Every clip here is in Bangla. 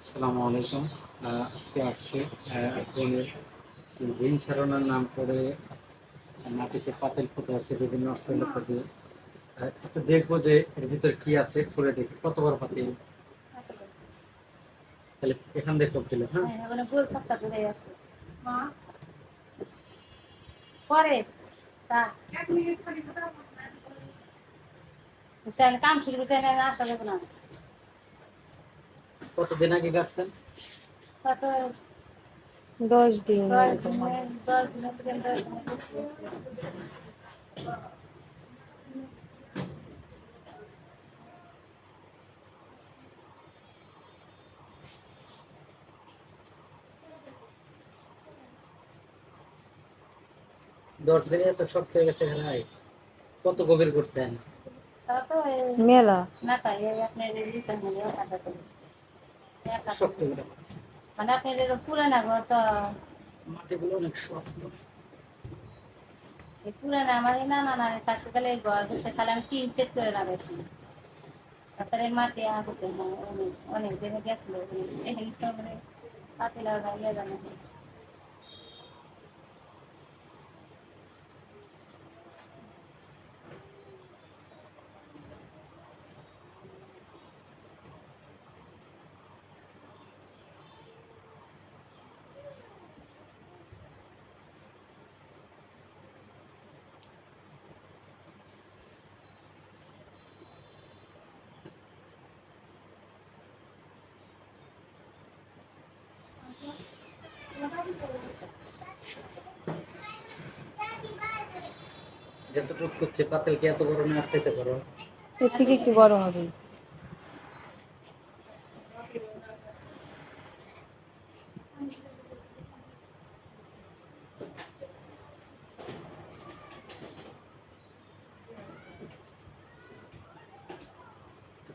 আসসালামু আলাইকুম। আজকে আসছে একজনের জিন ছাড়ানোর নাম করে মাটিতে পাতিল পুঁতে আছে বিভিন্ন অস্ট্রেলিয়া পুঁতে। একটু দেখবো যে এর ভিতরে কি আছে, খুলে দেখি কত বড় পাতিল। তাহলে এখান থেকে করতে হ্যাঁ। হ্যাঁ, ওখানে গোল সবটা ধরে আছে। পরে কাম শুরু করছে আসা যাবে না। কতদিন আগে গাছছেন? কত 10 দিন দশ এরকম দিনে হবে। 10 দিনে সেকেন্ড 10 দিনে করতে হয়েছে। 10 দিনে এত শক্ত হয়ে গেছে ভাই। কত গভীর করছেন? তাও তো মেলা না পাই আপনার রিটার্ন হলে একা করে শক্ত করে মানে আপনার পুরানা ঘর তো মাটিগুলো অনেক শক্ত। এই পুরানা আমার না না না থাকতে গেলে এই ঘর হচ্ছে খালি আমি টিন সেট করে লাগাইছি। তারপরে মাটি আগুতে অনেক অনেক দিনে গেছিল এই তো মানে পাতিল আর ইয়ে জানা যতটুকু করছে পাতিল কি এত বড় না আর চাইতে পারো? এর থেকে একটু বড় হবে।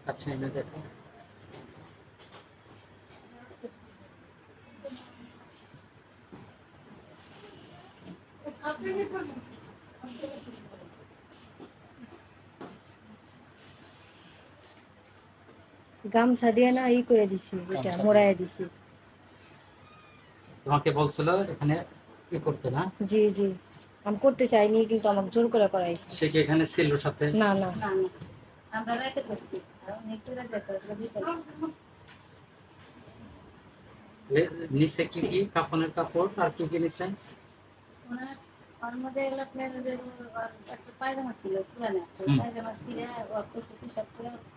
কাছে এনে দেখো। গামছা দিয়ে না করে দিছি, এটা গামছা দিয়ে। মোড়ায় দিছি। তোমাকে বলছিল এখানে করতে না? জি জি, আমি করতে চাইনি কিন্তু আমাকে জোর করে করাইছি। সে কি এখানে ছিল সাথে? না না, না না আমরা রাইতে করছি আর অনেক দূরে যেতে নিচে কি কি কাফনের কাপড় আর কি কি নিছেন? ওর মধ্যে আপনার একটা পায়জামা ছিল পুরানো হুম। পায়জামা ছিল ওর কিছু পিসাব করে